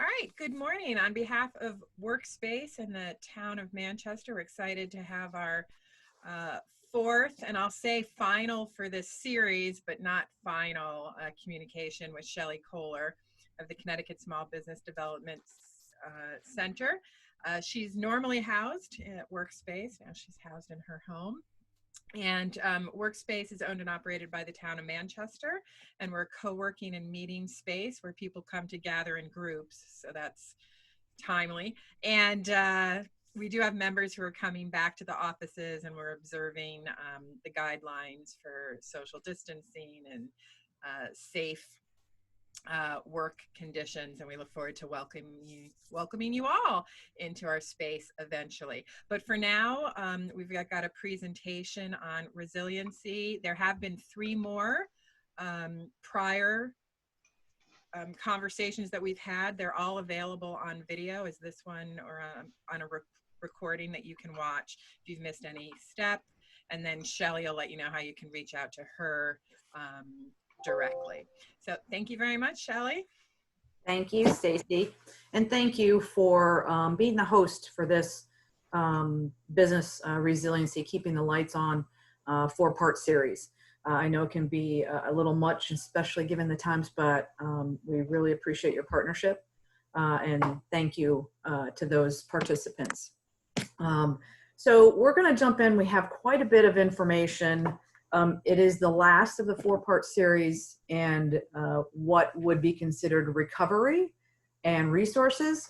All right, good morning. On behalf of Workspace and the town of Manchester, we're excited to have our fourth, and I'll say final for this series, but not final, communication with Shelly Koehler of the Connecticut Small Business Development Center. She's normally housed at Workspace. Now she's housed in her home. And Workspace is owned and operated by the town of Manchester, and we're a co-working and meeting space where people come to gather in groups, so that's timely. And we do have members who are coming back to the offices, and we're observing the guidelines for social distancing and safe work conditions, and we look forward to welcoming you all into our space eventually. But for now, we've got a presentation on resiliency. There have been 3 more prior conversations that we've had. They're all available on video, as this one, or on a recording that you can watch if you've missed any step. And then Shelly will let you know how you can reach out to her directly. So thank you very much, Shelly. Thank you, Stacy. And thank you for being the host for this Business Resiliency, Keeping the Lights On 4-part series. I know it can be a little much, especially given the times, but we really appreciate your partnership. And thank you to those participants. So we're going to jump in. We have quite a bit of information. It is the last of the 4-part series, and what would be considered recovery and resources.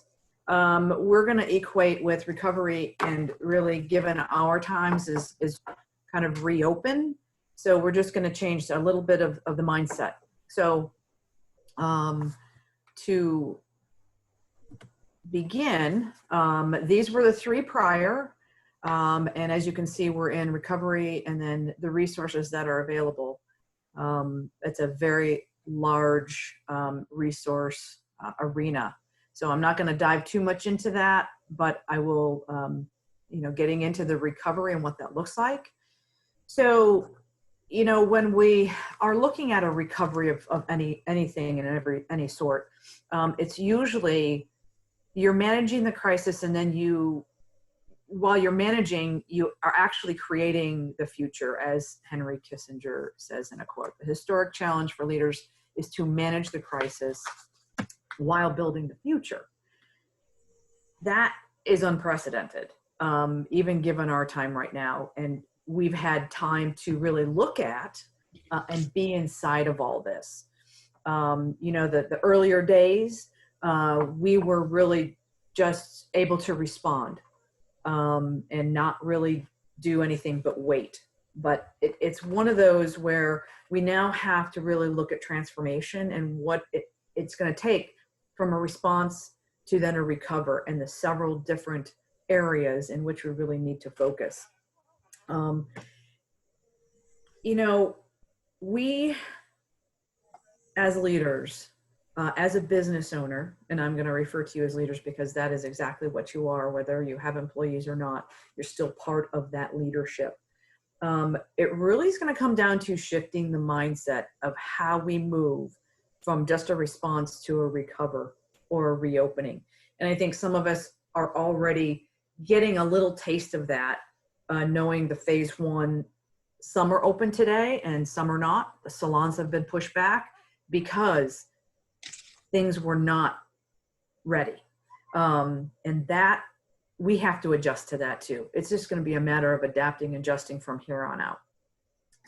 We're going to equate with recovery, and really given our times is kind of reopen. So we're just going to change a little bit of the mindset. So to begin, these were the 3 prior. And as you can see, we're in recovery, and then the resources that are available. It's a very large resource arena. So I'm not going to dive too much into that, but I will, getting into the recovery and what that looks like. So, when we are looking at a recovery of anything and any sort, it's usually you're managing the crisis, and then while you're managing, you are actually creating the future, as Henry Kissinger says in a quote. The historic challenge for leaders is to manage the crisis while building the future. That is unprecedented, even given our time right now. And we've had time to really look at and be inside of all this. The earlier days, we were really just able to respond. And not really do anything but wait. But it's one of those where we now have to really look at transformation and what it's going to take from a response to then a recover, and the several different areas in which we really need to focus. We as leaders, as a business owner, and I'm going to refer to you as leaders because that is exactly what you are, whether you have employees or not, you're still part of that leadership. It really is going to come down to shifting the mindset of how we move from just a response to a recover or a reopening. And I think some of us are already getting a little taste of that, knowing the phase 1, some are open today and some are not. The salons have been pushed back because things were not ready. And that we have to adjust to that too. It's just going to be a matter of adapting and adjusting from here on out.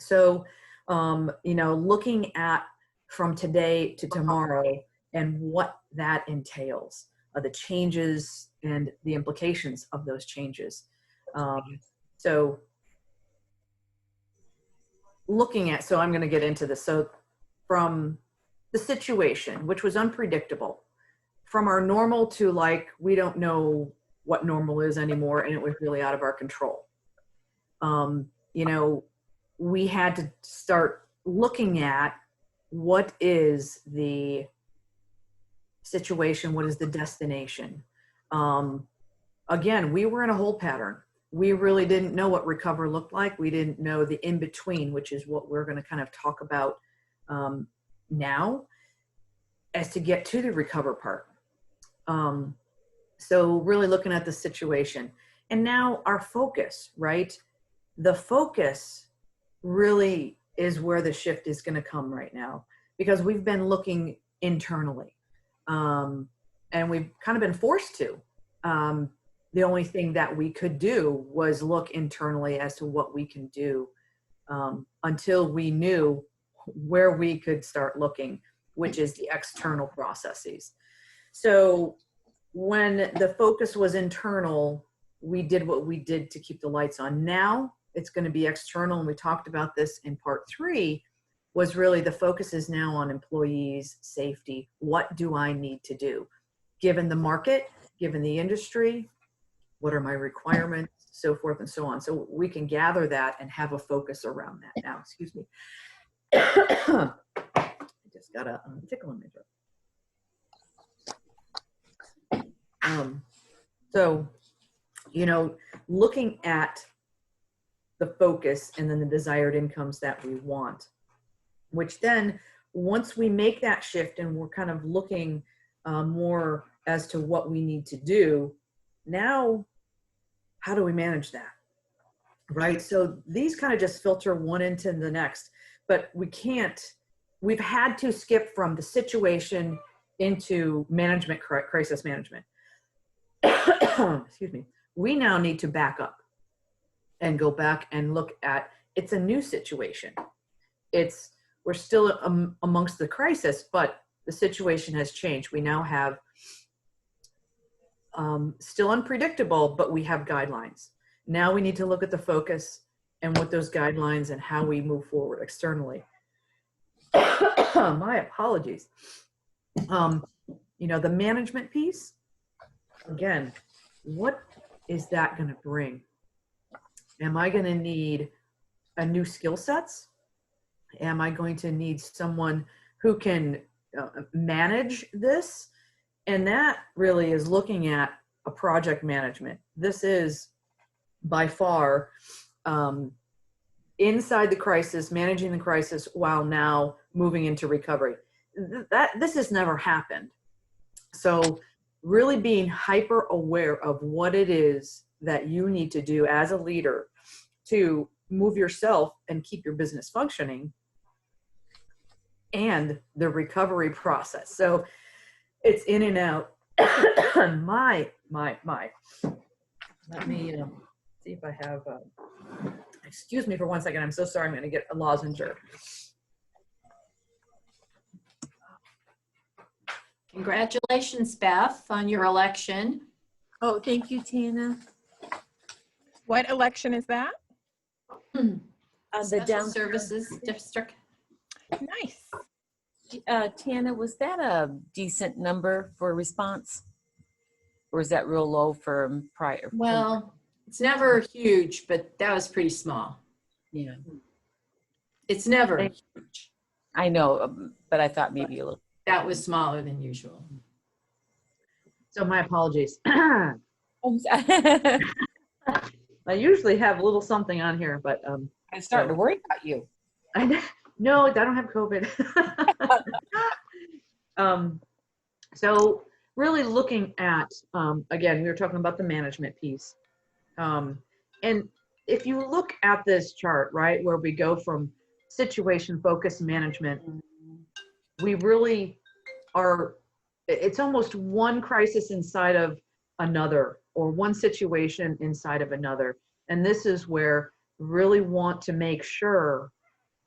So, looking at from today to tomorrow and what that entails, the changes and the implications of those changes. So I'm going to get into this. So from the situation, which was unpredictable, from our normal to we don't know what normal is anymore, and it was really out of our control. We had to start looking at what is the situation, what is the destination. Again, we were in a hold pattern. We really didn't know what recover looked like. We didn't know the in-between, which is what we're going to kind of talk about now as to get to the recover part. So really looking at the situation. And now our focus, right? The focus really is where the shift is going to come right now, because we've been looking internally. And we've kind of been forced to. The only thing that we could do was look internally as to what we can do, until we knew where we could start looking, which is the external processes. So when the focus was internal, we did what we did to keep the lights on. Now it's going to be external. And we talked about this in part 3, was really the focus is now on employees' safety. What do I need to do? Given the market, given the industry, what are my requirements, so forth and so on. So we can gather that and have a focus around that now. Excuse me. I just got a tickle in my throat. So, you know, looking at the focus and then the desired incomes that we want, which then once we make that shift and we're kind of looking more as to what we need to do, now how do we manage that, right? So these kind of just filter one into the next, but we've had to skip from the situation into management, crisis management. Excuse me. We now need to back up and go back and look at, it's a new situation. We're still amongst the crisis, but the situation has changed. We now have still unpredictable, but we have guidelines. Now we need to look at the focus and what those guidelines and how we move forward externally. My apologies. You know, the management piece, again, what is that going to bring? Am I going to need a new skill sets? Am I going to need someone who can manage this? And that really is looking at a project management. This is by far inside the crisis, managing the crisis while now moving into recovery. This has never happened. So really being hyper aware of what it is that you need to do as a leader to move yourself and keep your business functioning, and the recovery process. So it's in and out. my. Let me see if I have, excuse me for 1 second. I'm so sorry. I'm going to get a lozenge. Congratulations, Beth, on your election. Oh, thank you, Tina. What election is that? The Special down Services District. Nice. Tana, was that a decent number for response? Or is that real low for prior? Well, it's never huge, but that was pretty small. Yeah, It's never huge. I know, but I thought maybe a little. That was smaller than usual. So my apologies. I I usually have a little something on here, but I'm starting to worry about you. no, I don't have COVID. So really looking at, again, we were talking about the management piece. And if you look at this chart, right, where we go from situation focused management, we really are, it's almost one crisis inside of another, or one situation inside of another. And this is where really want to make sure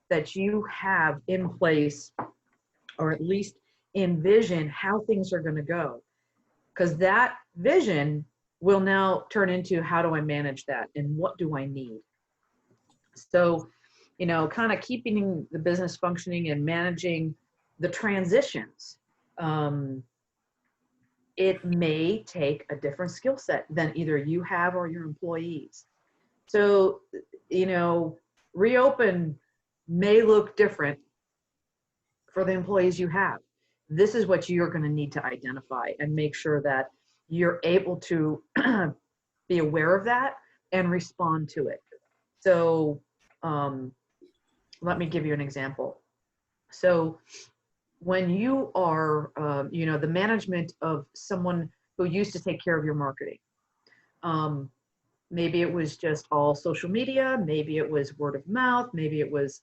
that you have in place, or at least envision how things are going to go. Because that vision will now turn into, how do I manage that and what do I need? So, you know, kind of keeping the business functioning and managing the transitions. It may take a different skill set than either you have or your employees. So, you know, reopen may look different for the employees you have. This is what you're going to need to identify and make sure that you're able to be aware of that and respond to it. So let me give you an example. So when you are, the management of someone who used to take care of your marketing, maybe it was just all social media, maybe it was word of mouth, maybe it was,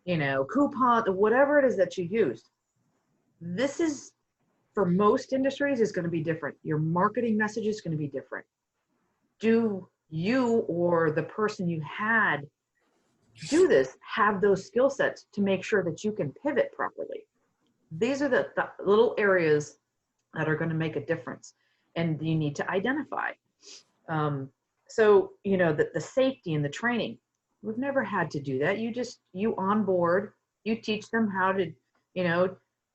coupon, whatever it is that you used. This is, for most industries, is going to be different. Your marketing message is going to be different. Do you or the person you had do this have those skill sets to make sure that you can pivot properly? These are the little areas that are going to make a difference, and you need to identify. So, the safety and the training, we've never had to do that. You onboard, you teach them how to,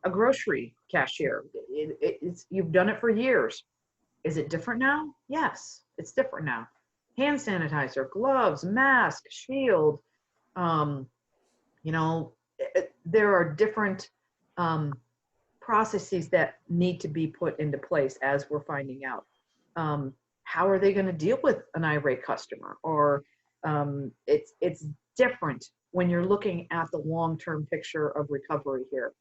a grocery cashier. You've done it for years. Is it different now? Yes, it's different now. Hand sanitizer, gloves, mask, shield. There are different processes that need to be put into place as we're finding out. How are they going to deal with an irate customer? Or it's different when you're looking at the long-term picture of recovery here.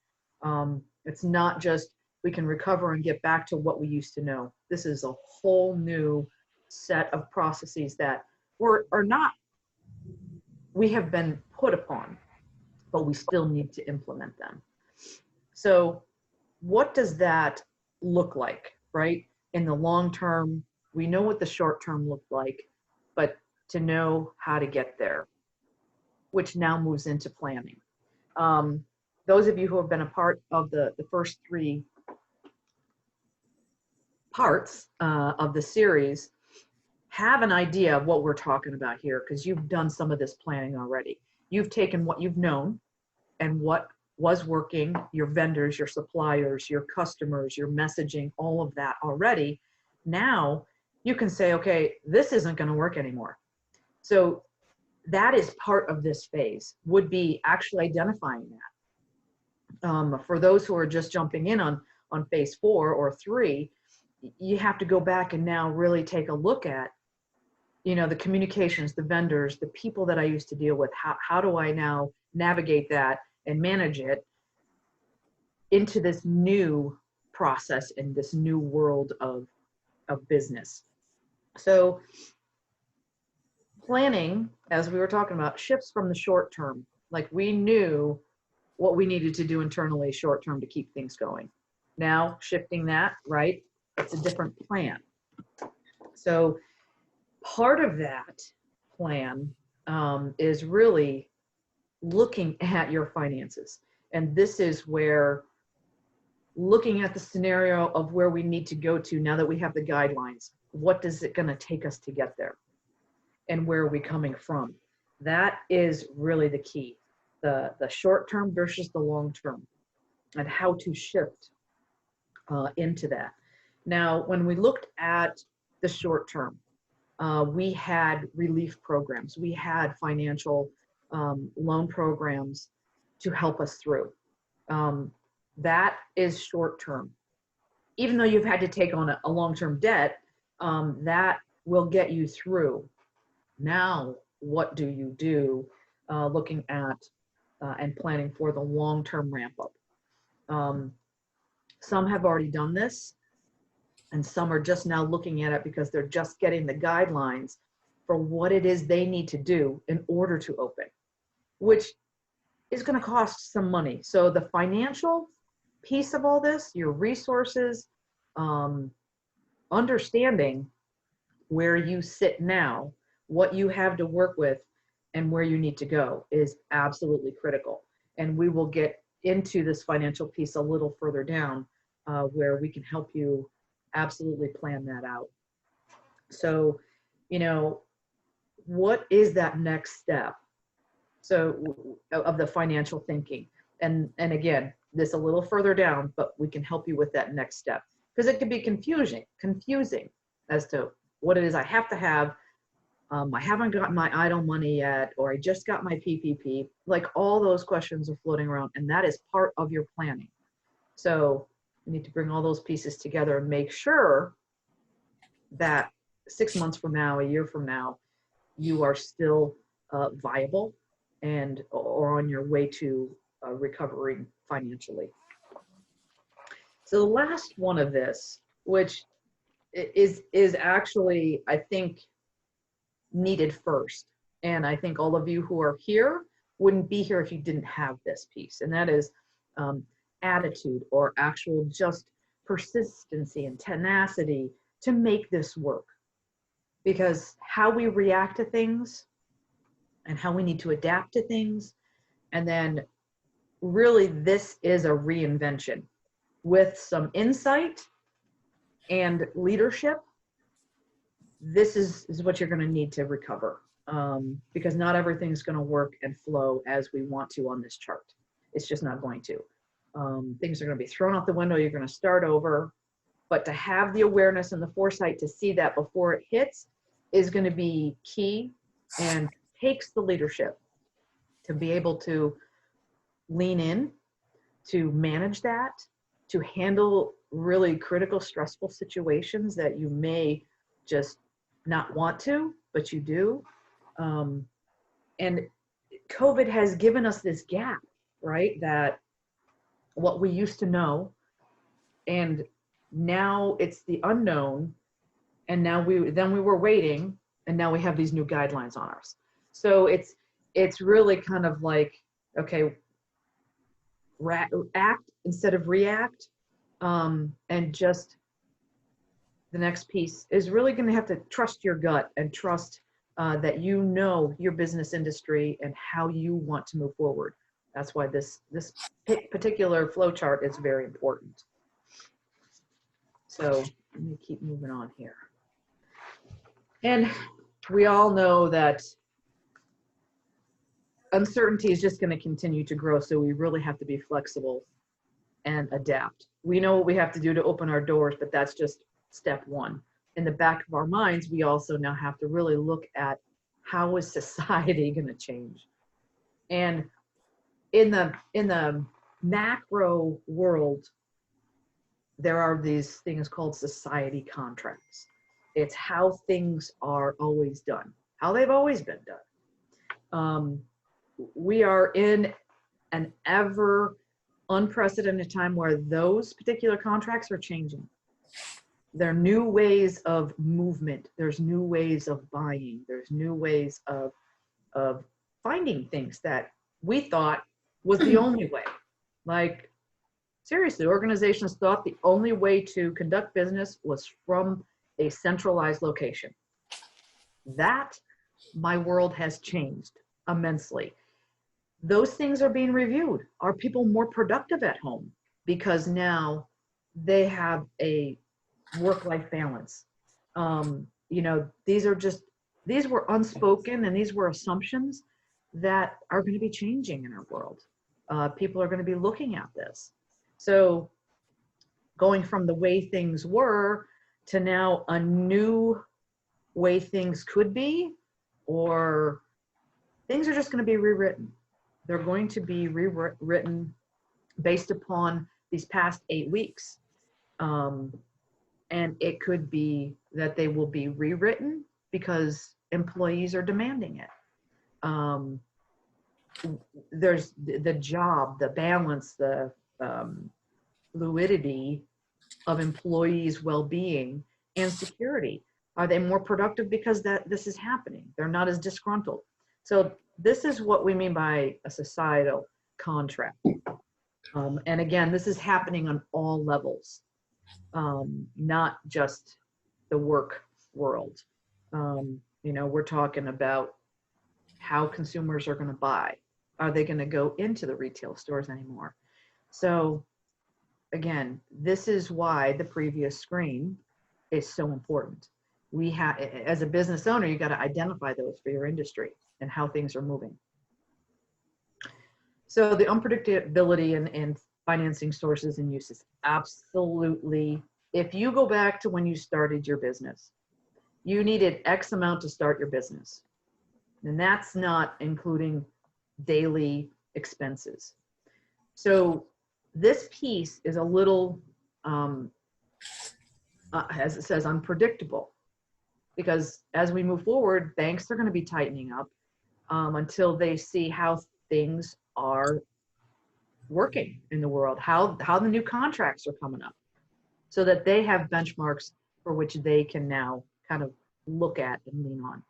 It's not just we can recover and get back to what we used to know. This is a whole new set of processes that we have been put upon, but we still need to implement them. So what does that look like, right? In the long term, we know what the short term looked like, but to know how to get there, which now moves into planning. Those of you who have been a part of the first 3 parts of the series have an idea of what we're talking about here, because you've done some of this planning already. You've taken what you've known and what was working, your vendors, your suppliers, your customers, your messaging, all of that already. Now you can say, okay, this isn't going to work anymore. So that is part of this phase, would be actually identifying that. For those who are just jumping in on phase 4 or 3, you have to go back and now really take a look at, the communications, the vendors, the people that I used to deal with. How do I now navigate that and manage it into this new process and this new world of business? So planning, as we were talking about, shifts from the short term. Like, we knew what we needed to do internally short term to keep things going. Now shifting that, right? It's a different plan. So part of that plan is really looking at your finances. And this is where looking at the scenario of where we need to go to now that we have the guidelines. What is it going to take us to get there? And where are we coming from? That is really the key. The short term versus the long term, and how to shift into that. Now, when we looked at the short term, we had relief programs. We had financial loan programs to help us through. That is short term. Even though you've had to take on a long-term debt, that will get you through. Now, what do you do looking at and planning for the long-term ramp up? Some have already done this, and some are just now looking at it because they're just getting the guidelines for what it is they need to do in order to open, which is going to cost some money. So the financial piece of all this, your resources, understanding where you sit now, what you have to work with, and where you need to go is absolutely critical. And we will get into this financial piece a little further down, where we can help you absolutely plan that out. So, what is that next step? So of the financial thinking, and again, this a little further down, but we can help you with that next step, because it can be confusing as to what it is I have to have. I haven't got my idle money yet, or I just got my PPP. Like, all those questions are floating around, and that is part of your planning. So you need to bring all those pieces together and make sure that 6 months from now, a year from now, you are still viable and or on your way to recovering financially. So the last one of this, which is actually, I think, needed first. And I think all of you who are here wouldn't be here if you didn't have this piece. And that is attitude, or actual just persistency and tenacity to make this work. Because how we react to things and how we need to adapt to things, and then really this is a reinvention with some insight and leadership. This is what you're going to need to recover, because not everything's going to work and flow as we want to on this chart. It's just not going to. Things are going to be thrown out the window. You're going to start over, but to have the awareness and the foresight to see that before it hits is going to be key, and takes the leadership to be able to lean in, to manage that, to handle really critical, stressful situations that you may just not want to, but you do. And COVID has given us this gap, right? That what we used to know, and now it's the unknown, and now we were waiting, and now we have these new guidelines on us. So it's really kind of like, okay, act instead of react. And just the next piece is really going to have to trust your gut and trust that you know your business industry and how you want to move forward. That's why this particular flow chart is very important. So let me keep moving on here. And we all know that uncertainty is just going to continue to grow, so we really have to be flexible and adapt. We know what we have to do to open our doors, but that's just step one. In the back of our minds, we also now have to really look at how is society going to change. And in the macro world, there are these things called society contracts. It's how things are always done, how they've always been done. We are in an ever unprecedented time where those particular contracts are changing. There are new ways of movement. There's new ways of buying. There's new ways of finding things that we thought was the only way. Like, seriously, organizations thought the only way to conduct business was from a centralized location. That, my world has changed immensely. Those things are being reviewed. Are people more productive at home? Because now they have a work-life balance. You know, these were unspoken, and these were assumptions that are going to be changing in our world. People are going to be looking at this. So going from the way things were to now a new way things could be, or things are just going to be rewritten. They're going to be rewritten based upon these past 8 weeks. And it could be that they will be rewritten because employees are demanding it. There's the job, the balance, the fluidity of employees' well-being and security. Are they more productive because this is happening? They're not as disgruntled. So this is what we mean by a societal contract. And again, this is happening on all levels, not just the work world. You know, we're talking about how consumers are going to buy. Are they going to go into the retail stores anymore? So again, this is why the previous screen is so important. We have, as a business owner, you got to identify those for your industry and how things are moving. So the unpredictability and financing sources and uses, absolutely. If you go back to when you started your business, you needed X amount to start your business. And that's not including daily expenses. So this piece is a little, as it says, unpredictable, because as we move forward, banks are going to be tightening up until they see how things are working in the world, how the new contracts are coming up. so that they have benchmarks for which they can now kind of look at and lean on.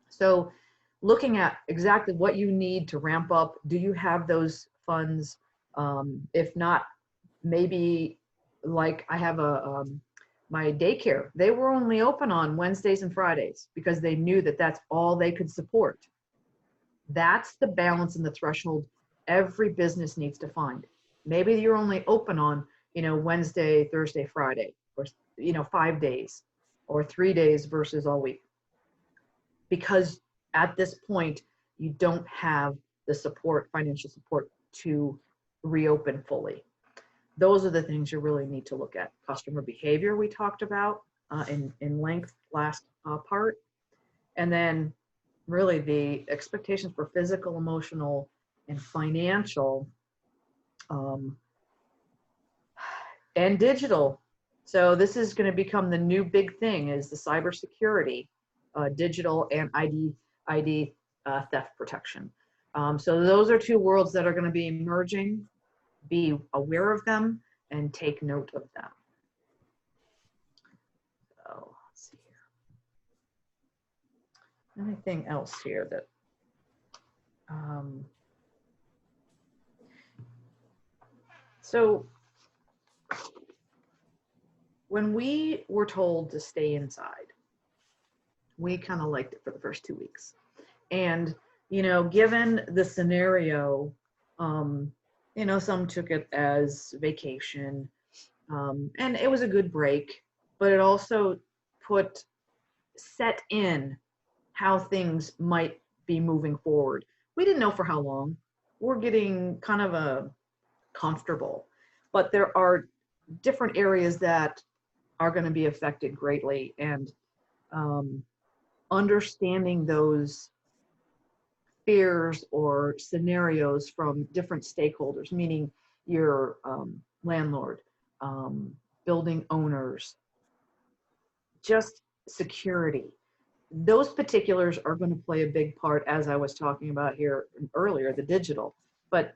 So looking at exactly what you need to ramp up, do you have those funds? If not, maybe like I have my daycare, they were only open on Wednesdays and Fridays because they knew that that's all they could support. That's the balance and the threshold every business needs to find. Maybe you're only open on, Wednesday, Thursday, Friday, or, 5 days or 3 days versus all week. Because at this point, you don't have the support, financial support to reopen fully. Those are the things you really need to look at. Customer behavior we talked about in length last part. And then really the expectations for physical, emotional, and financial and digital. So this is going to become the new big thing, is the cybersecurity, digital and ID theft protection. So those are two worlds that are going to be emerging. Be aware of them and take note of them. So let's see here. Anything else here that so when we were told to stay inside, we kind of liked it for the first 2 weeks. And, given the scenario, some took it as vacation, and it was a good break, but it also set in how things might be moving forward. We didn't know for how long. We're getting kind of comfortable, but there are different areas that are going to be affected greatly, and understanding those fears or scenarios from different stakeholders, meaning your landlord, building owners, just security. Those particulars are going to play a big part, as I was talking about here earlier, the digital. But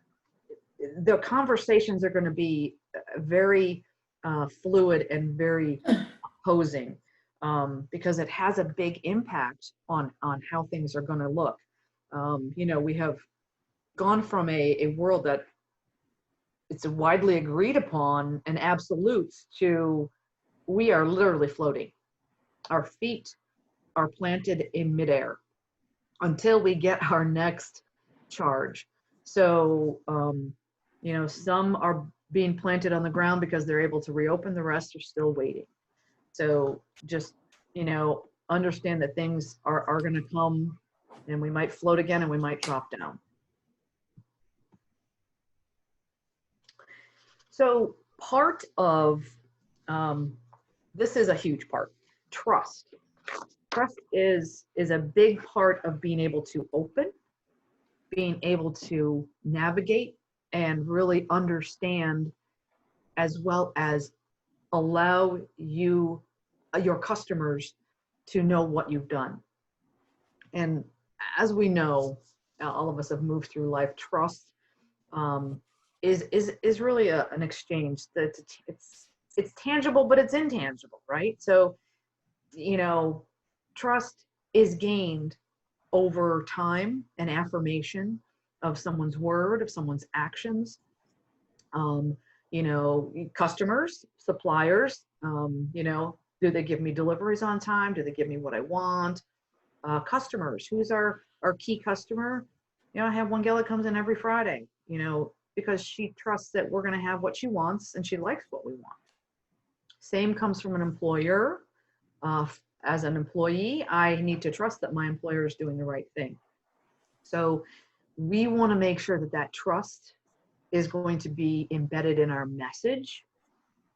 the conversations are going to be very fluid and very opposing, because it has a big impact on how things are going to look. We have gone from a world that it's widely agreed upon and absolutes to we are literally floating. Our feet are planted in midair until we get our next charge. So, some are being planted on the ground because they're able to reopen, the rest are still waiting. So just, understand that things are going to come, and we might float again and we might drop down. So part of, this is a huge part, trust. Trust is a big part of being able to open, being able to navigate, and really understand, as well as allow your customers to know what you've done. And as we know, all of us have moved through life, trust is really an exchange that it's tangible, but it's intangible, right? So, trust is gained over time and affirmation of someone's word, of someone's actions. Customers, suppliers, do they give me deliveries on time? Do they give me what I want? Customers, who's our key customer? I have one gal that comes in every Friday, because she trusts that we're going to have what she wants and she likes what we want. Same comes from an employer. As an employee, I need to trust that my employer is doing the right thing. So we want to make sure that trust is going to be embedded in our message,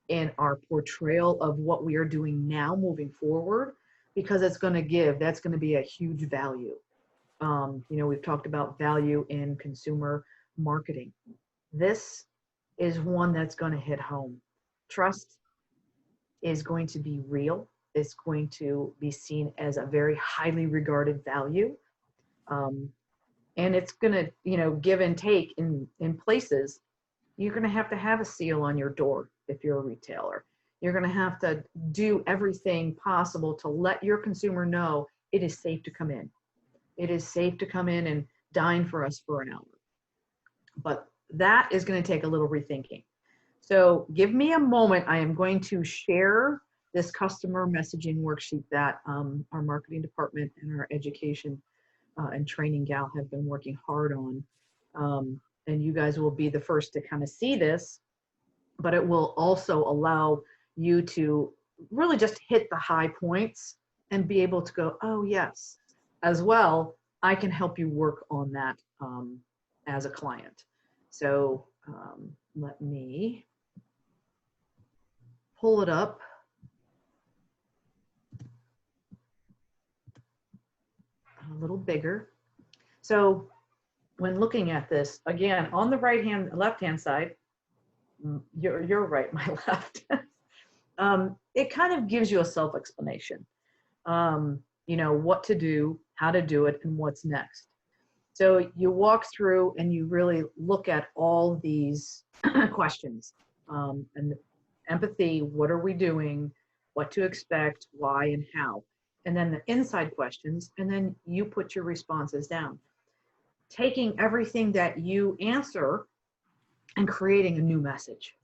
in our portrayal of what we are doing now moving forward, because that's going to be a huge value. We've talked about value in consumer marketing. This is one that's going to hit home. Trust is going to be real. It's going to be seen as a very highly regarded value. And it's going to, give and take in places. You're going to have a seal on your door if you're a retailer. You're going to have to do everything possible to let your consumer know it is safe to come in. It is safe to come in and dine for us for an hour. But that is going to take a little rethinking. So give me a moment. I am going to share this customer messaging worksheet that our marketing department and our education and training gal have been working hard on. And you guys will be the first to kind of see this, but it will also allow you to really just hit the high points and be able to go, oh yes, as well, I can help you work on that as a client. So let me pull it up. A little bigger. So when looking at this, again, on the left-hand side, your right, my left, it kind of gives you a self-explanation. You know, what to do, how to do it, and what's next. So you walk through and you really look at all these questions. And empathy, what are we doing, what to expect, why, and how. And then the inside questions, and then you put your responses down. Taking everything that you answer and creating a new message.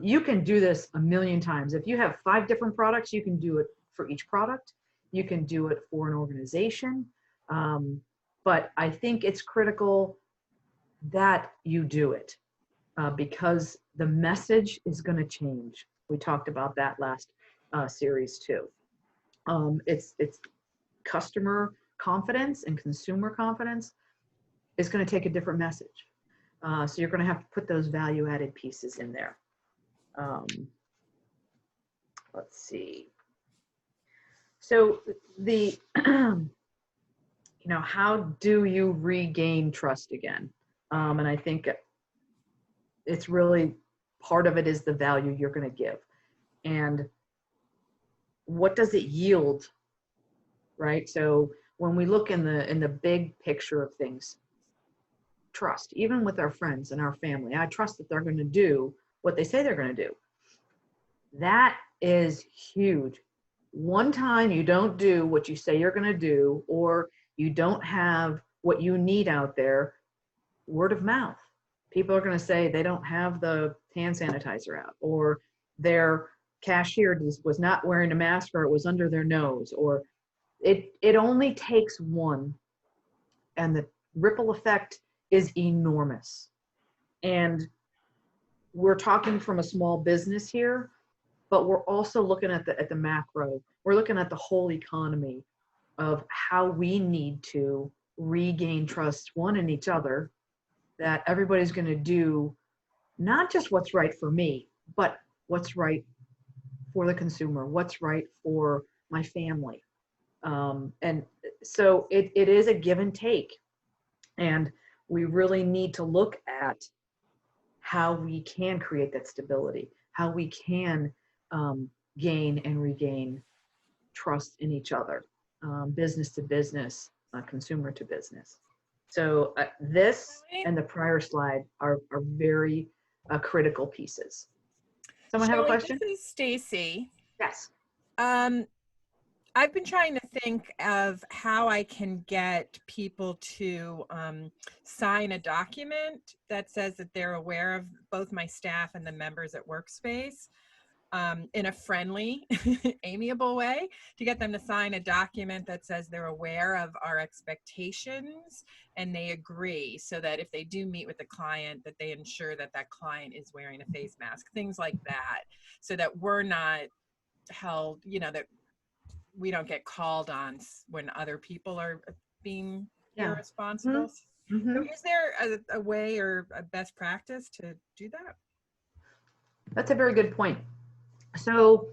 You can do this a million times. If you have 5 different products, you can do it for each product. You can do it for an organization. But I think it's critical that you do it because the message is going to change. We talked about that last series too. It's customer confidence and consumer confidence is going to take a different message. So you're going to have to put those value-added pieces in there. Let's see. So the, you know, how do you regain trust again? And I think it's really, part of it is the value you're going to give. And what does it yield, right? So when we look in the big picture of things, trust, even with our friends and our family, I trust that they're going to do what they say they're going to do. That is huge. One time you don't do what you say you're going to do, or you don't have what you need out there, word of mouth. People are going to say they don't have the hand sanitizer out, or their cashier was not wearing a mask, or it was under their nose, or it only takes one, and the ripple effect is enormous. And we're talking from a small business here, but we're also looking at the macro. We're looking at the whole economy of how we need to regain trust, one in each other, that everybody's going to do not just what's right for me, but what's right for the consumer, what's right for my family. And so it is a give and take. And we really need to look at how we can create that stability, how we can gain and regain trust in each other, business to business, consumer to business. So this and the prior slide are very critical pieces. Someone have a Shelly, question? this is Stacy. Yes. I've been trying to think of how I can get people to sign a document that says that they're aware of both my staff and the members at Workspace in a friendly, amiable way, to get them to sign a document that says they're aware of our expectations and they agree, so that if they do meet with the client, that they ensure that that client is wearing a face mask, things like that, so that we're not held, you know, that we don't get called on when other people are being irresponsible. Mm-hmm. So is there a way or a best practice to do that? That's a very good point. So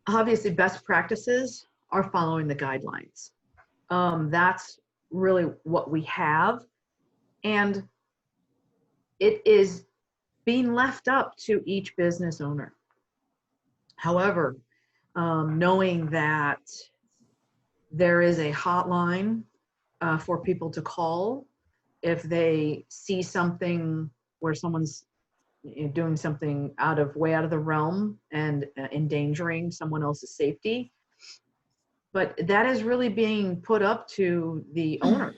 obviously best practices are following the guidelines. That's really what we have. And it is being left up to each business owner. However, knowing that there is a hotline for people to call if they see something where someone's doing something way out of the realm and endangering someone else's safety. But that is really being put up to the owner.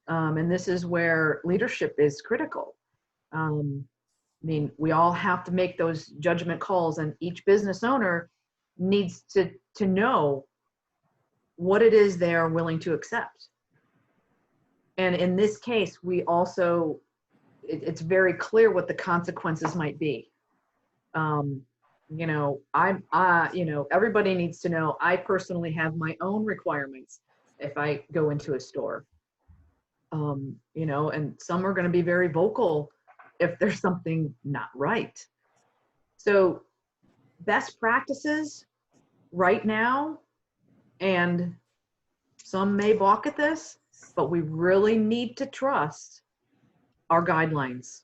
And this is where leadership is critical. I mean, we all have to make those judgment calls, and each business owner needs to know what it is they're willing to accept. And in this case, we also, it's very clear what the consequences might be. You know, you know, everybody needs to know, I personally have my own requirements if I go into a store. You know, and some are going to be very vocal if there's something not right. So best practices right now, and some may balk at this, but we really need to trust our guidelines.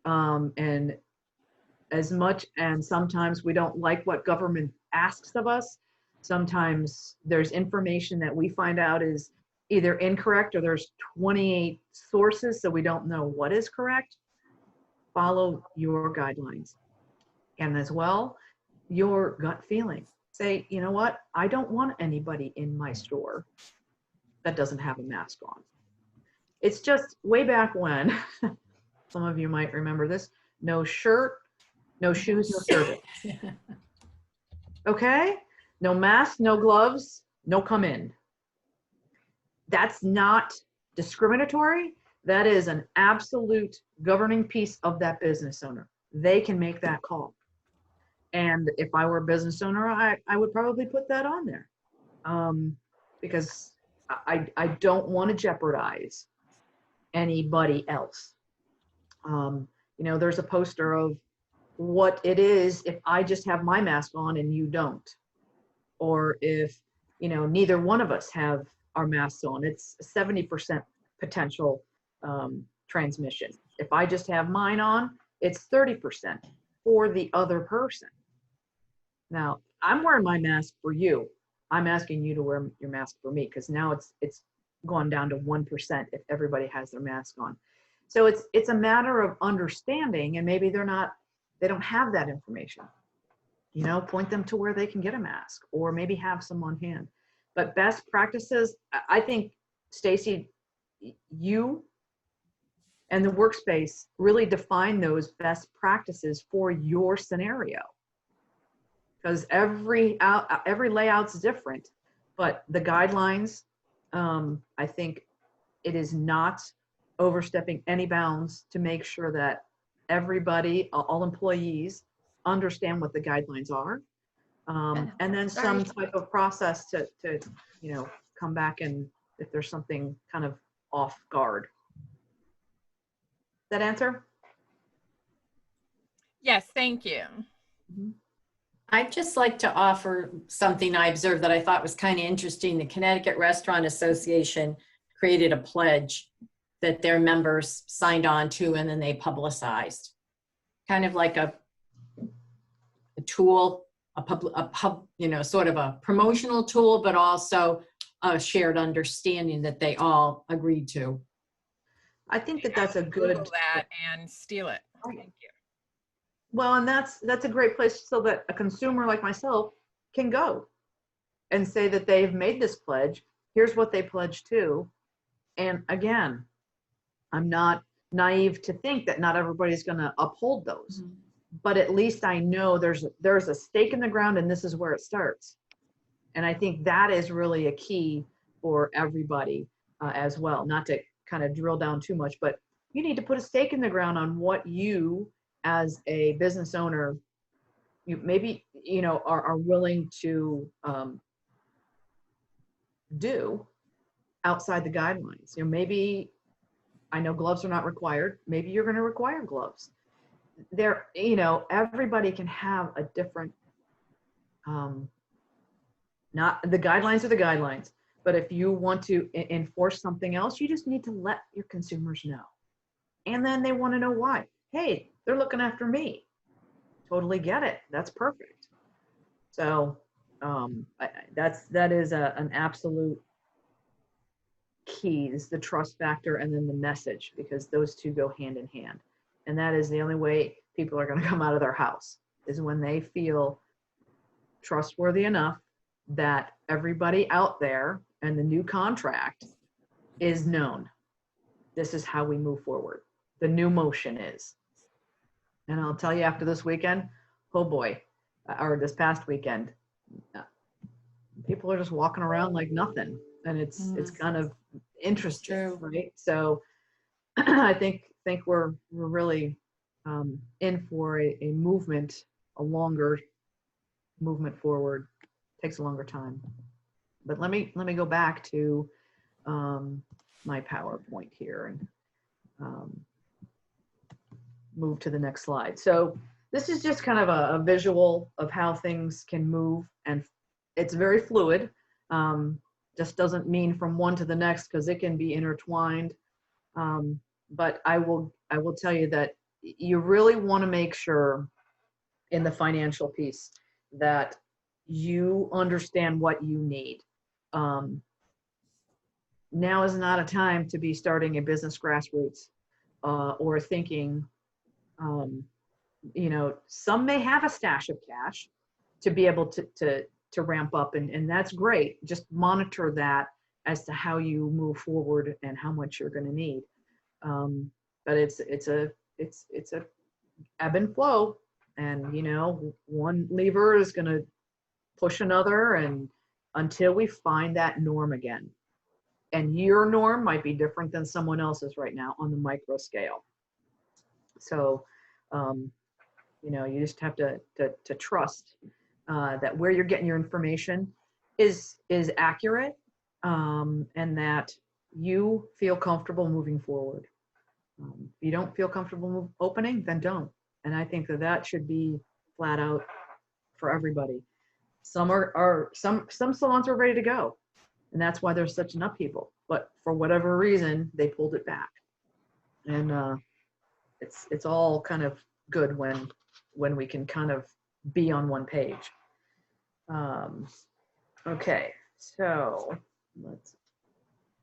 And as much, and sometimes we don't like what government asks of us. Sometimes there's information that we find out is either incorrect, or there's 28 sources, so we don't know what is correct. Follow your guidelines. And as well, your gut feeling. Say, you know what? I don't want anybody in my store that doesn't have a mask on. It's just way back when, some of you might remember this, no shirt, no shoes, no service. Okay? No mask, no gloves, no come in. That's not discriminatory. That is an absolute governing piece of that business owner. They can make that call. And if I were a business owner, I would probably put that on there, because I don't want to jeopardize anybody else. You know, there's a poster of what it is if I just have my mask on and you don't, or if, you know, neither one of us have our masks on. It's 70% potential transmission. If I just have mine on, it's 30% for the other person. Now, I'm wearing my mask for you. I'm asking you to wear your mask for me, because now it's gone down to 1% if everybody has their mask on. So it's a matter of understanding, and maybe they don't have that information. You know, point them to where they can get a mask, or maybe have some on hand. But best practices, I think, Stacy, you and the workspace really define those best practices for your scenario. Because every layout's different, but the guidelines, I think it is not overstepping any bounds to make sure that everybody, all employees, understand what the guidelines are, and then some type of process to you know, come back and if there's something kind of off guard. That answer? Yes, thank you. Mm-hmm. I'd just like to offer something I observed that I thought was kind of interesting. The Connecticut Restaurant Association created a pledge that their members signed on to, and then they publicized. Kind of like a tool, you know, sort of a promotional tool, but also a shared understanding that they all agreed to. I think that that's a good. Google that and steal it. Thank you. Well, and that's a great place so that a consumer like myself can go and say that they've made this pledge. Here's what they pledged to. And again, I'm not naive to think that not everybody's going to uphold those. Mm-hmm. But at least I know there's a stake in the ground, and this is where it starts. And I think that is really a key for everybody as well. Not to kind of drill down too much, but you need to put a stake in the ground on what you, as a business owner, you maybe, you know, are willing to do outside the guidelines. You know, maybe, I know gloves are not required. Maybe you're going to require gloves. There, you know, everybody can have a different, not the guidelines are the guidelines, but if you want to enforce something else, you just need to let your consumers know. And then they want to know why. Hey, they're looking after me. Totally get it. That's perfect. So that is an absolute key, is the trust factor and then the message, because those two go hand in hand. And that is the only way people are going to come out of their house, is when they feel trustworthy enough that everybody out there and the new contract is known. This is how we move forward. The new motion is. And I'll tell you, after this weekend, oh boy, or this past weekend, people are just walking around like nothing. And it's kind of interesting, True. right? So I think we're really in for a movement, a longer movement forward. Takes a longer time. But let me go back to my PowerPoint here and move to the next slide. So this is just kind of a visual of how things can move, and it's very fluid. Just doesn't mean from one to the next, because it can be intertwined. But I will tell you that you really want to make sure in the financial piece that you understand what you need. Now is not a time to be starting a business grassroots or thinking, some may have a stash of cash to be able to ramp up, and that's great. Just monitor that as to how you move forward and how much you're going to need. But it's a ebb and flow, and one lever is going to push another, and until we find that norm again. And your norm might be different than someone else's right now on the micro scale. So, you just have to trust that where you're getting your information is accurate, and that you feel comfortable moving forward. If you don't feel comfortable opening, then don't. And I think that should be flat out for everybody. Some some salons are ready to go, and that's why there's such an upheaval. But for whatever reason, they pulled it back, and it's all kind of good when we can kind of be on one page. Okay, so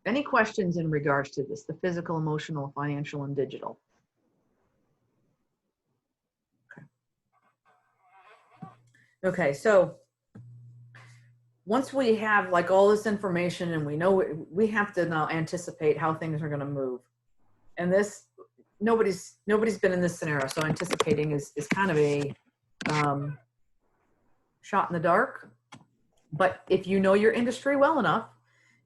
any questions in regards to this, the physical, emotional, financial, and digital? Okay, so once we have like all this information and we know we have to now anticipate how things are going to move. And this, nobody's been in this scenario, so anticipating is kind of a shot in the dark. But if you know your industry well enough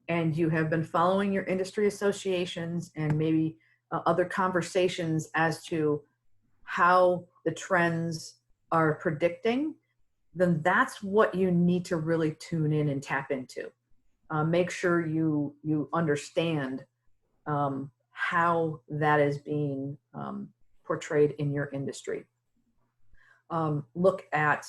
and you have been following your industry associations and maybe other conversations as to how the trends are predicting, then that's what you need to really tune in and tap into. Make sure you understand how that is being portrayed in your industry. Look at,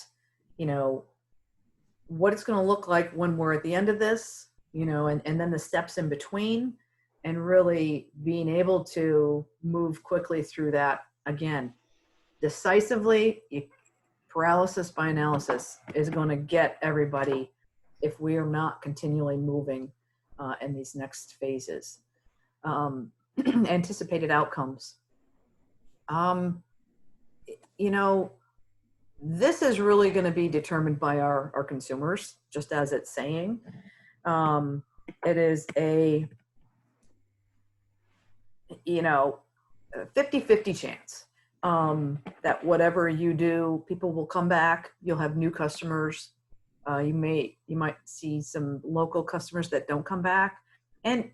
what it's going to look like when we're at the end of this, and then the steps in between, and really being able to move quickly through that again, decisively. Paralysis by analysis is going to get everybody if we are not continually moving in these next phases. Anticipated outcomes. This is really going to be determined by our consumers, just as it's saying. It is a 50-50 chance that whatever you do, people will come back. You'll have new customers. You might see some local customers that don't come back. And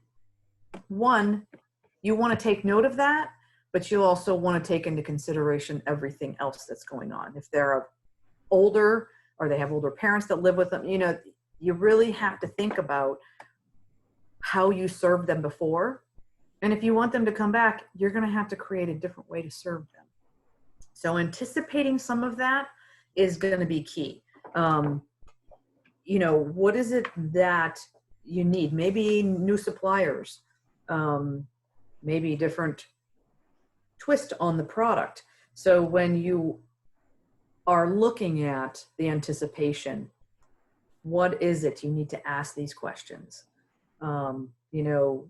you want to take note of that, but you also want to take into consideration everything else that's going on. If they're older or they have older parents that live with them, you really have to think about how you served them before. And if you want them to come back, you're going to have to create a different way to serve them. So anticipating some of that is going to be key. What is it that you need? Maybe new suppliers, maybe different twist on the product. So when you are looking at the anticipation, what is it you need to ask these questions?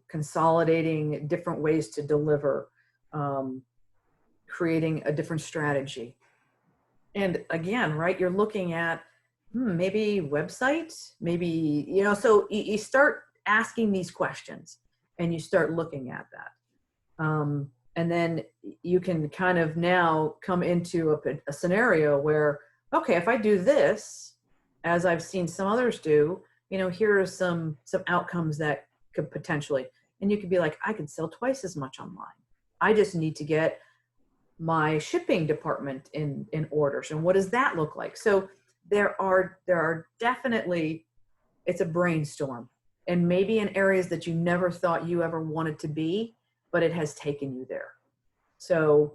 Consolidating different ways to deliver, creating a different strategy. And again, right, you're looking at maybe website, maybe, so you start asking these questions and you start looking at that. And then you can kind of now come into a scenario where, okay, if I do this, as I've seen some others do, here are some outcomes that could potentially, and you could be like, I could sell twice as much online. I just need to get my shipping department in orders. And what does that look like? So there are definitely, it's a brainstorm, and maybe in areas that you never thought you ever wanted to be, but it has taken you there. So,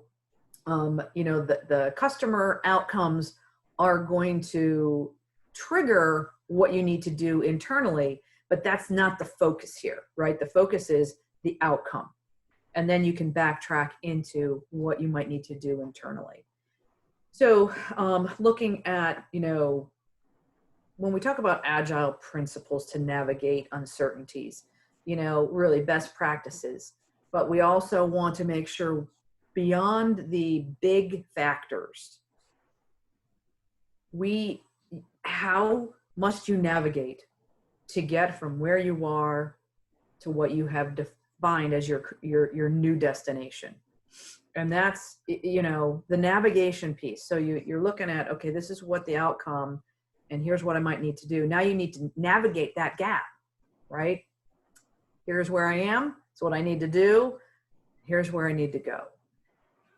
the customer outcomes are going to trigger what you need to do internally, but that's not the focus here, right? The focus is the outcome. And then you can backtrack into what you might need to do internally. So looking at, when we talk about agile principles to navigate uncertainties, really best practices, but we also want to make sure beyond the big factors, how must you navigate to get from where you are to what you have defined as your new destination? And that's, the navigation piece. So you're looking at, okay, this is what the outcome, and here's what I might need to do. Now you need to navigate that gap, right? Here's where I am. It's what I need to do. Here's where I need to go.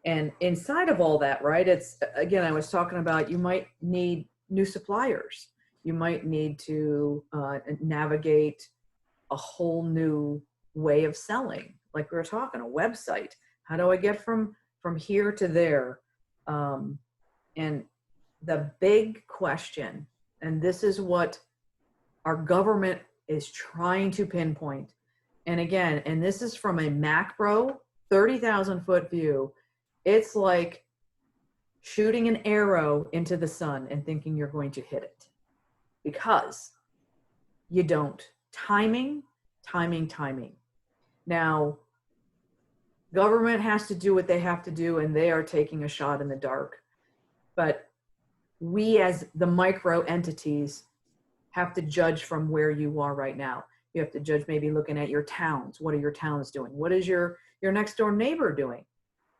And inside of all that, right, it's, again, I was talking about, you might need new suppliers. You might need to navigate a whole new way of selling. Like we were talking, a website. How do I get from here to there? And the big question, and this is what our government is trying to pinpoint. And again, and this is from a macro 30,000 foot view. It's like shooting an arrow into the sun and thinking you're going to hit it, because you don't. Timing. Now, government has to do what they have to do, and they are taking a shot in the dark. But we as the micro entities have to judge from where you are right now. You have to judge maybe looking at your towns. What are your towns doing? What is your next door neighbor doing?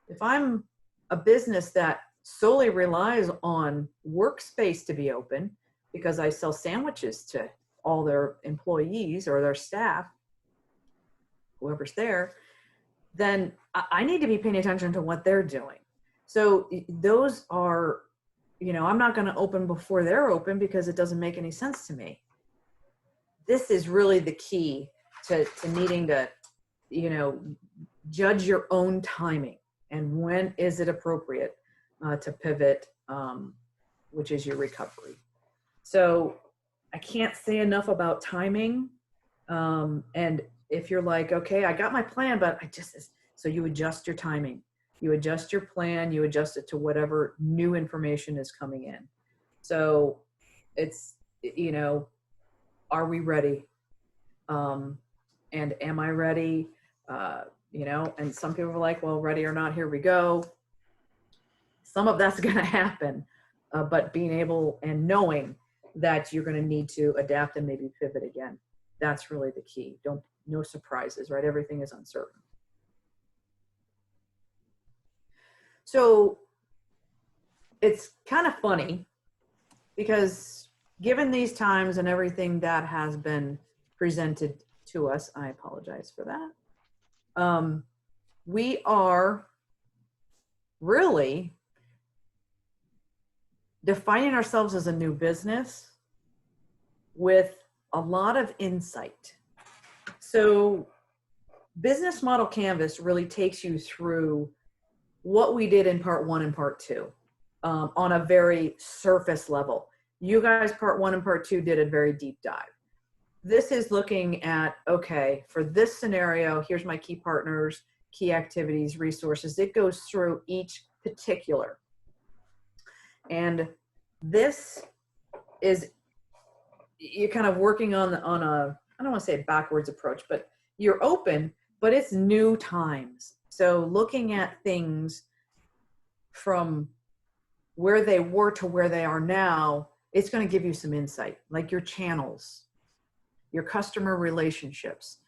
If I'm a business that solely relies on workspace to be open because I sell sandwiches to all their employees or their staff, whoever's there, then I need to be paying attention to what they're doing. So those are, I'm not going to open before they're open because it doesn't make any sense to me. This is really the key to needing to, judge your own timing and when is it appropriate to pivot, which is your recovery. So I can't say enough about timing. And if you're like, okay, I got my plan, but so you adjust your timing, you adjust your plan, you adjust it to whatever new information is coming in. So it's, are we ready? And am I ready? And some people are like, well, ready or not, here we go. Some of that's going to happen, but being able and knowing that you're going to need to adapt and maybe pivot again. That's really the key. No surprises, right? Everything is uncertain. So it's kind of funny because given these times and everything that has been presented to us, I apologize for that. We are really defining ourselves as a new business with a lot of insight. So Business Model Canvas really takes you through what we did in part 1 and part 2 on a very surface level. You guys, part 1 and part 2 did a very deep dive. This is looking at, okay, for this scenario, here's my key partners, key activities, resources. It goes through each particular. And this is, you're kind of working on a, I don't want to say a backwards approach, but you're open, but it's new times. So looking at things from where they were to where they are now, it's going to give you some insight, like your channels, your customer relationships.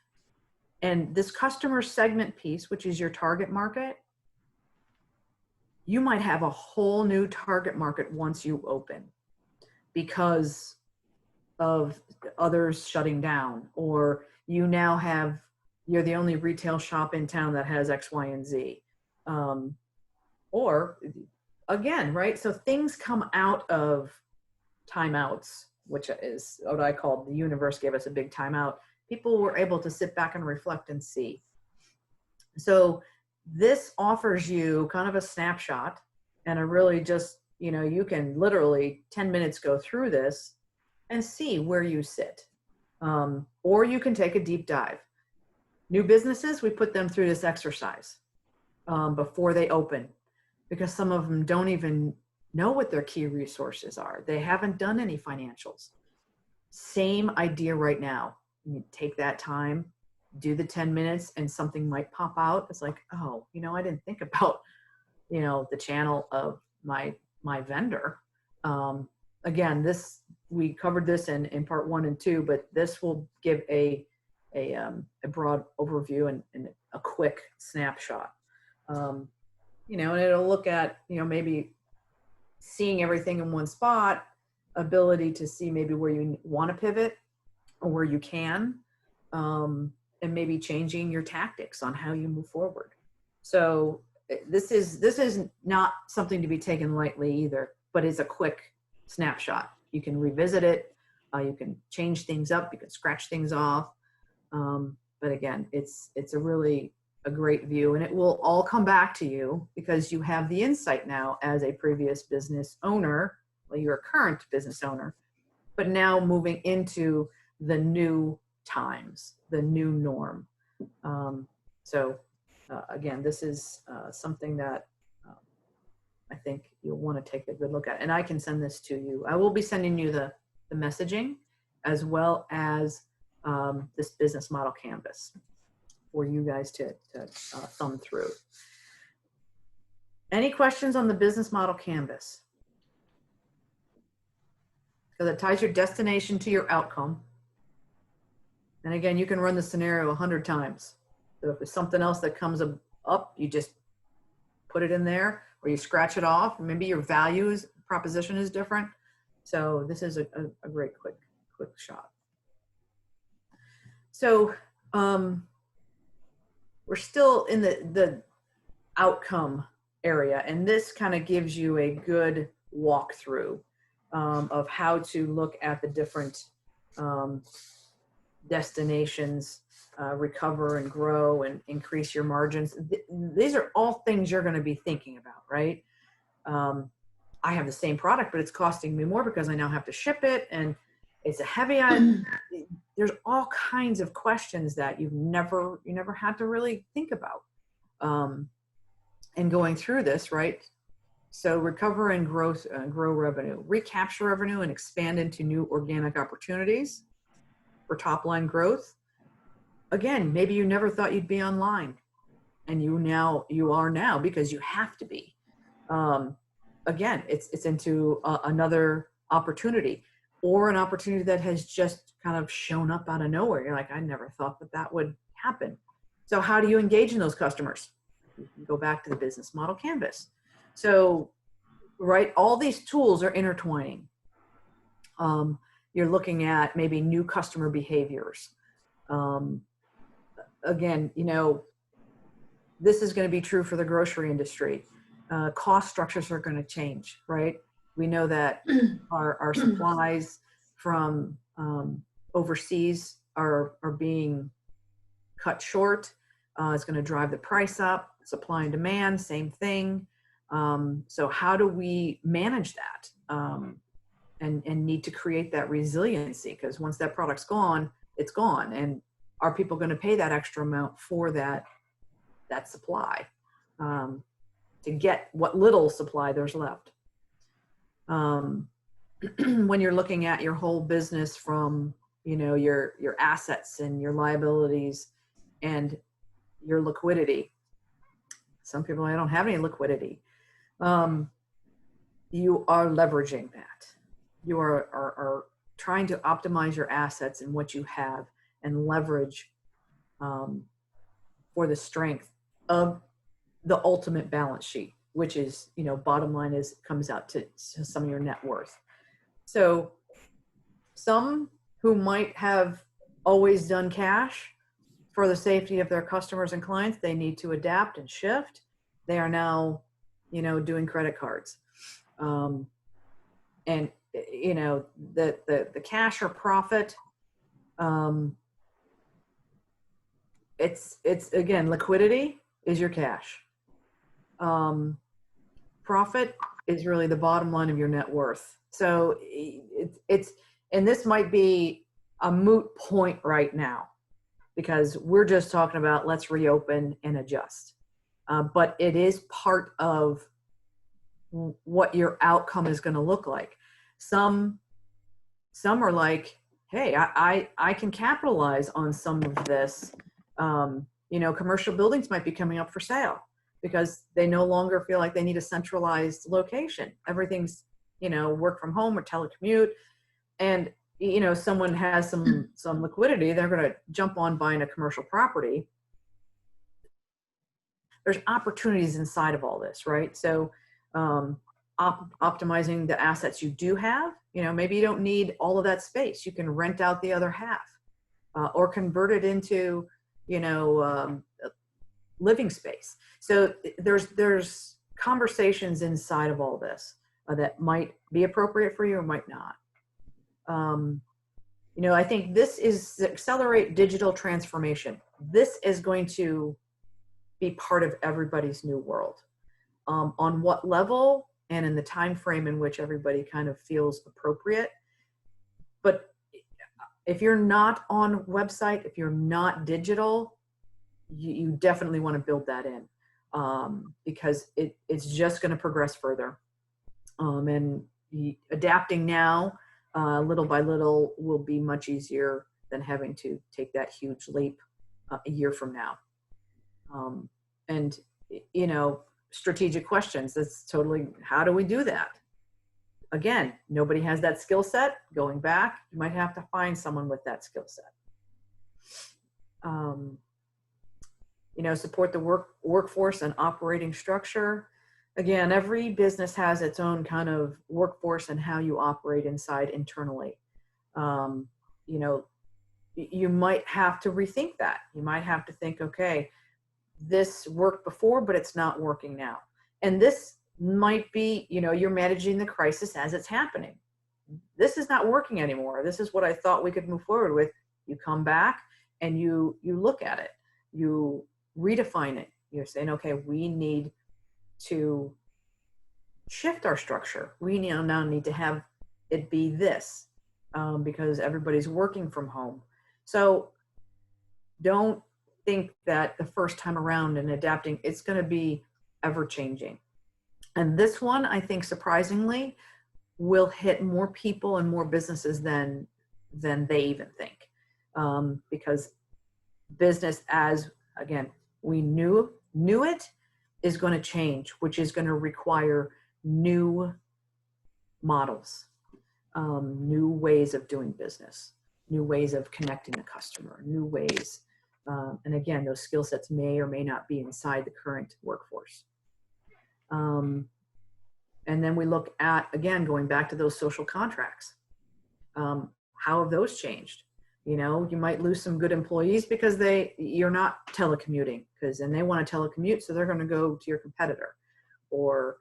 And this customer segment piece, which is your target market, you might have a whole new target market once you open because of others shutting down, or you now have, you're the only retail shop in town that has X, Y, and Z. Or again, right? So things come out of timeouts, which is what I call the universe gave us a big timeout. People were able to sit back and reflect and see. So this offers you kind of a snapshot and a really just, you know, you can literally 10 minutes go through this and see where you sit. Or you can take a deep dive. New businesses, we put them through this exercise before they open, because some of them don't even know what their key resources are. They haven't done any financials. Same idea right now. You take that time, do the 10 minutes, and something might pop out. It's like, oh, you know, I didn't think about, you know, the channel of my vendor. Again, this, we covered this in part 1 and 2, but this will give a broad overview and a quick snapshot. You know, and it'll look at, you know, maybe seeing everything in one spot, ability to see maybe where you want to pivot or where you can, and maybe changing your tactics on how you move forward. So this is not something to be taken lightly either, but it's a quick snapshot. You can revisit it, you can change things up, you can scratch things off. But again, it's a great view, and it will all come back to you because you have the insight now as a previous business owner. Well, you're a current business owner, but now moving into the new times, the new norm. Again, this is something that I think you'll want to take a good look at, and I can send this to you. I will be sending you the messaging as well as this business model canvas for you guys to thumb through. Any questions on the business model canvas? Because it ties your destination to your outcome. And again, you can run the scenario 100 times. So if there's something else that comes up, you just put it in there, or you scratch it off. Maybe your values proposition is different. So this is a great quick shot. So we're still in the outcome area, and this kind of gives you a good walkthrough of how to look at the different destinations, recover and grow and increase your margins. These are all things you're going to be thinking about, right? I have the same product, but it's costing me more because I now have to ship it, and it's a heavy item. There's all kinds of questions that you never had to really think about. And going through this, right? So recover and grow revenue, recapture revenue and expand into new organic opportunities for top line growth. Again, maybe you never thought you'd be online, and you are now because you have to be. Again, it's into another opportunity, or an opportunity that has just kind of shown up out of nowhere. You're like, I never thought that would happen. So how do you engage in those customers? You can go back to the business model canvas. So, right, all these tools are intertwining. You're looking at maybe new customer behaviors. Again, you know, this is going to be true for the grocery industry. Cost structures are going to change, right? We know that our supplies from overseas are being cut short. It's going to drive the price up. Supply and demand, same thing. So how do we manage that and need to create that resiliency? Because once that product's gone, it's gone. And are people going to pay that extra amount for that supply to get what little supply there's left? When you're looking at your whole business from, you know, your assets and your liabilities and your liquidity. Some people, I don't have any liquidity. you are leveraging that. You are trying to optimize your assets and what you have and leverage for the strength of the ultimate balance sheet, which is, you know, bottom line is comes out to some of your net worth. So some who might have always done cash for the safety of their customers and clients, they need to adapt and shift. They are now, you know, doing credit cards. And, you know, the cash or profit, it's again, liquidity is your cash. Profit is really the bottom line of your net worth. So and this might be a moot point right now because we're just talking about let's reopen and adjust. But it is part of what your outcome is going to look like. Some are like, hey, I can capitalize on some of this. You know, commercial buildings might be coming up for sale because they no longer feel like they need a centralized location. Everything's, you know, work from home or telecommute. And, you know, someone has some liquidity, they're going to jump on buying a commercial property. There's opportunities inside of all this, right? So optimizing the assets you do have, you know, maybe you don't need all of that space. You can rent out the other half or convert it into, you know, living space. So there's conversations inside of all this that might be appropriate for you or might not. You know, I think this is accelerate digital transformation. This is going to be part of everybody's new world. On what level and in the time frame in which everybody kind of feels appropriate. But if you're not on website, if you're not digital, you definitely want to build that in because it's just going to progress further. And adapting now, little by little, will be much easier than having to take that huge leap a year from now. And, you know, strategic questions, that's totally, how do we do that? Again, nobody has that skill set. Going back, you might have to find someone with that skill set. You know, support the workforce and operating structure. Again, every business has its own kind of workforce and how you operate inside internally. You know, you might have to rethink that. You might have to think, okay, this worked before, but it's not working now. And this might be, you know, you're managing the crisis as it's happening. This is not working anymore. This is what I thought we could move forward with. You come back and you look at it, you redefine it. You're saying, okay, we need to shift our structure. We now need to have it be this because everybody's working from home. So don't think that the first time around and adapting, it's going to be ever changing. And this one, I think, surprisingly, will hit more people and more businesses than they even think. Because business, as again, we knew it, is going to change, which is going to require new models, new ways of doing business, new ways of connecting the customer, new ways. And again, those skill sets may or may not be inside the current workforce. And then we look at, again, going back to those social contracts. How have those changed? You know, you might lose some good employees because you're not telecommuting and they want to telecommute, so they're going to go to your competitor. Or,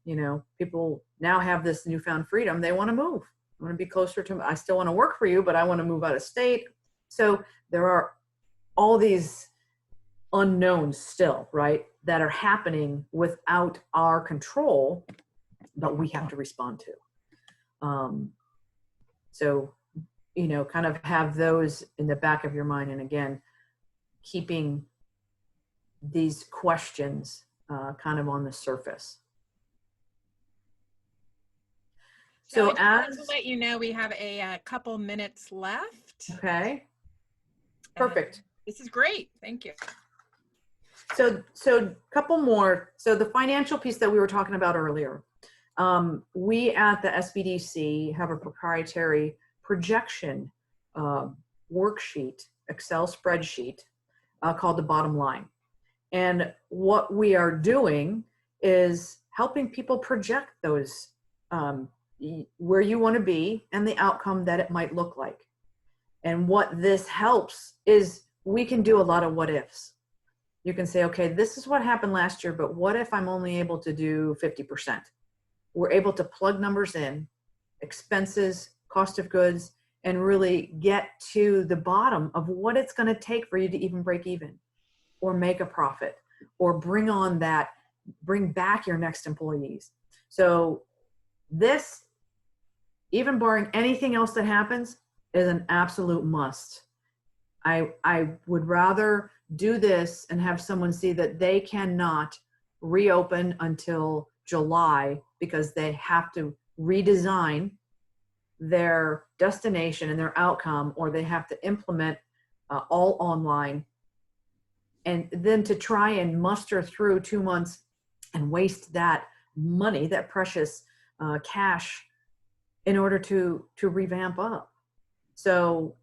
you know, people now have this newfound freedom. They want to move. I want to be closer to, I still want to work for you, but I want to move out of state. So there are all these unknowns still, right, that are happening without our control, but we have to respond to. So, you know, kind of have those in the back of your mind. And again, keeping these questions kind of on the surface. So I just wanted to let you know we have a couple minutes left. Okay. Perfect. This is great. Thank you. So a couple more. So the financial piece that we were talking about earlier, we at the SBDC have a proprietary projection worksheet, Excel spreadsheet called the bottom line. And what we are doing is helping people project those where you want to be and the outcome that it might look like. And what this helps is we can do a lot of what ifs. You can say, okay, this is what happened last year, but what if I'm only able to do 50%? We're able to plug numbers in, expenses, cost of goods, and really get to the bottom of what it's going to take for you to even break even or make a profit or bring back your next employees. So this, even barring anything else that happens, is an absolute must. I would rather do this and have someone see that they cannot reopen until July because they have to redesign their destination and their outcome, or they have to implement all online, and then to try and muster through 2 months and waste that money, that precious cash, in order to revamp up. So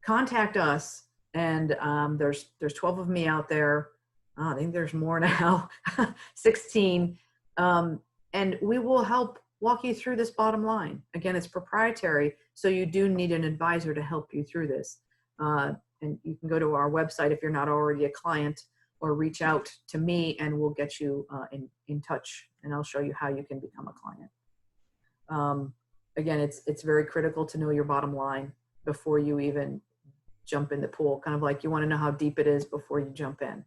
contact us, and there's 12 of me out there. I think there's more now, 16, and we will help walk you through this bottom line. Again, it's proprietary, so you do need an advisor to help you through this. And you can go to our website if you're not already a client, or reach out to me and we'll get you in touch, and I'll show you how you can become a client. Again, it's very critical to know your bottom line before you even jump in the pool. Kind of like you want to know how deep it is before you jump in.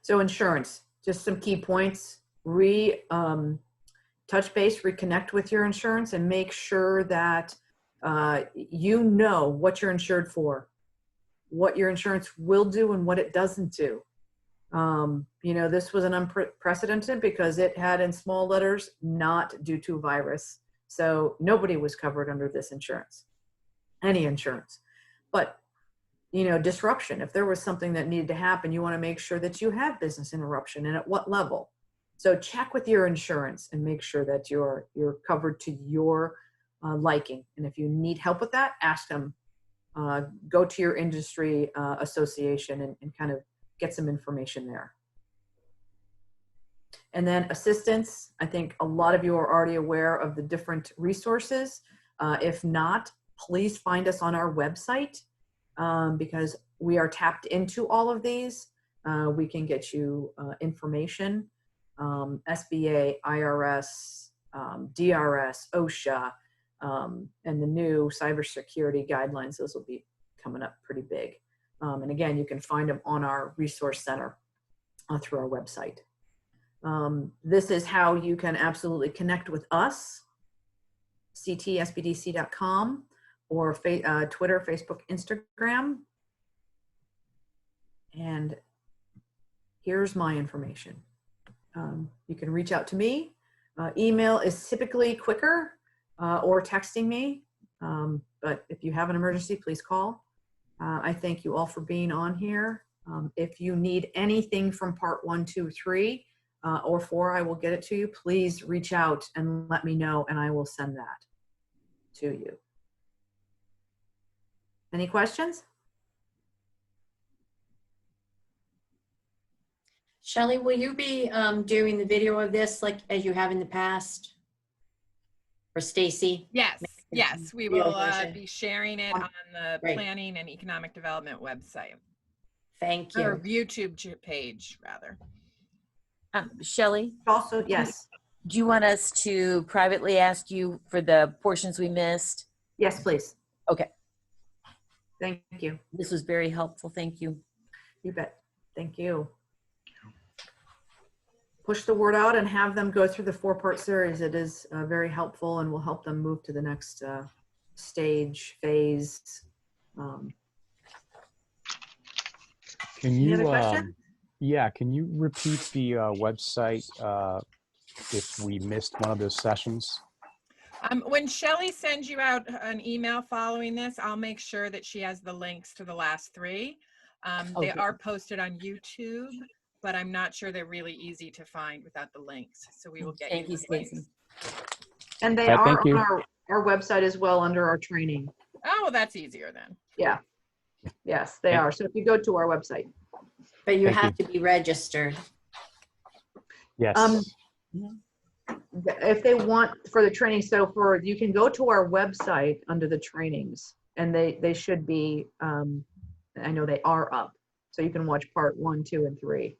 So insurance, just some key points. Touch base, reconnect with your insurance, and make sure that you know what you're insured for, what your insurance will do and what it doesn't do. This was an unprecedented because it had in small letters, not due to virus. So nobody was covered under this insurance, any insurance. But, disruption, if there was something that needed to happen, you want to make sure that you have business interruption, and at what level. So check with your insurance and make sure that you're covered to your liking. And if you need help with that, ask them. Go to your industry association and kind of get some information there. And then assistance. I think a lot of you are already aware of the different resources. If not, please find us on our website because we are tapped into all of these. We can get you information. SBA, IRS, DRS, OSHA, and the new cybersecurity guidelines. Those will be coming up pretty big. And again, you can find them on our resource center through our website. This is how you can absolutely connect with us, CTSBDC.com, or Twitter, Facebook, Instagram. And here's my information. You can reach out to me. Email is typically quicker, or texting me. But if you have an emergency, please call. I thank you all for being on here. If you need anything from part 1, 2, 3, or 4, I will get it to you. Please reach out and let me know, and I will send that to you. Any questions? Shelly, will you be doing the video of this like as you have in the past? Or Stacy? Yes, we will be sharing it on the Great. Planning and Economic Development website. Thank Or you. YouTube page, rather. Shelly, Also, yes. do you want us to privately ask you for the portions we missed? Yes, please. Okay. Thank you. This was very helpful. Thank you. You bet. Thank you. Push the word out and have them go through the 4-part series. It is very helpful and will help them move to the next stage, phase. Can Any other you, questions? yeah, can you repeat the website if we missed one of those sessions? When Shelly sends you out an email following this, I'll make sure that she has the links to the last 3. They Okay. are posted on YouTube, but I'm not sure they're really easy to find without the links. So we will get Thank you, you the links. Stacy. And they All right, are thank you. on our website as well under our training. Oh, well, that's easier then. Yeah. Yes, they Thank- are. So if you go to our website. But you Thank have to be registered. Yes. If they want for the training, so you can go to our website under the trainings, and they should be, I know they are up. So you can watch part 1, 2, and 3.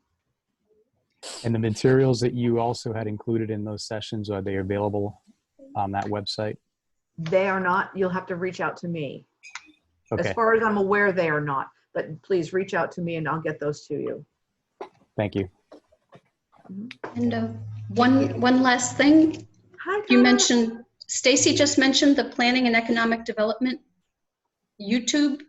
And the materials that you also had included in those sessions, are they available on that website? They are not. You'll have to reach out to me. Okay, As far as I'm aware, they are not. But please reach out to me and I'll get those to you. thank you. And one last thing, Hi, you Connor. mentioned, Stacy just mentioned the Planning and Economic Development YouTube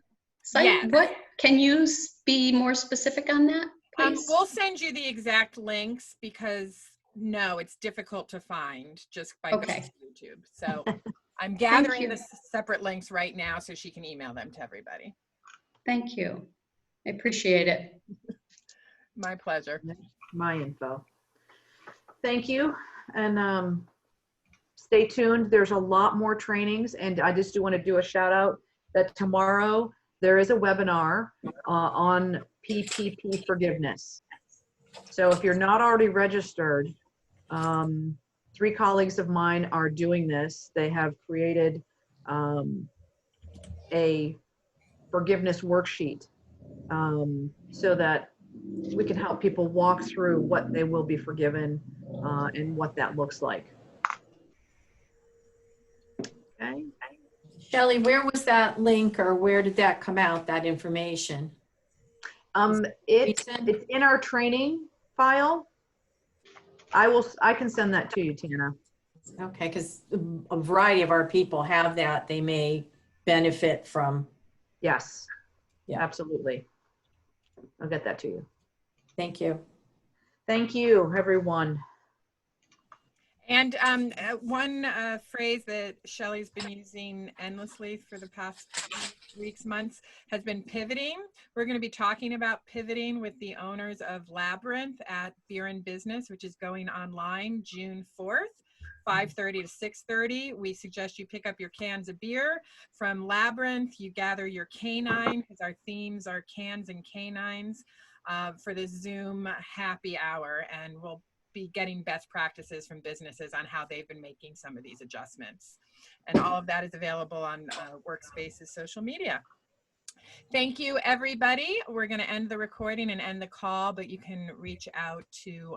site. Yes. What, can you be more specific on that, please? We'll send you the exact links because no, it's difficult to find just by going Okay. to YouTube. So I'm gathering you. the separate links right now so she can email them to everybody. Thank you. I appreciate it. My pleasure. My info. Thank you. And stay tuned. There's a lot more trainings. And I just do want to do a shout out that tomorrow there is a webinar on PPP forgiveness. So if you're not already registered, 3 colleagues of mine are doing this. They have created a forgiveness worksheet so that we can help people walk through what they will be forgiven and what that looks like. Okay. Shelly, where was that link, or where did that come out, that information? It's Recent? in our training file. I can send that to you, Tana. Okay, because a variety of our people have that. They may benefit from. Yes. Yeah. Absolutely. I'll get that to you. Thank you. Thank you, everyone. And one phrase that Shelly's been using endlessly for the past weeks, months, has been pivoting. We're going to be talking about pivoting with the owners of Labyrinth at Beer and Business, which is going online June 4th. 5:30 to 6:30. We suggest you pick up your cans of beer from Labyrinth. You gather your canine, because our themes are cans and canines, for the Zoom happy hour, and we'll be getting best practices from businesses on how they've been making some of these adjustments. And all of that is available on Workspace's social media. Thank you, everybody. We're going to end the recording and end the call, but you can reach out to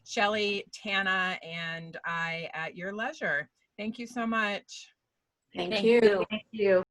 Shelly, Tana, and I at your leisure. Thank you so much. Thank Thank you. Thank you.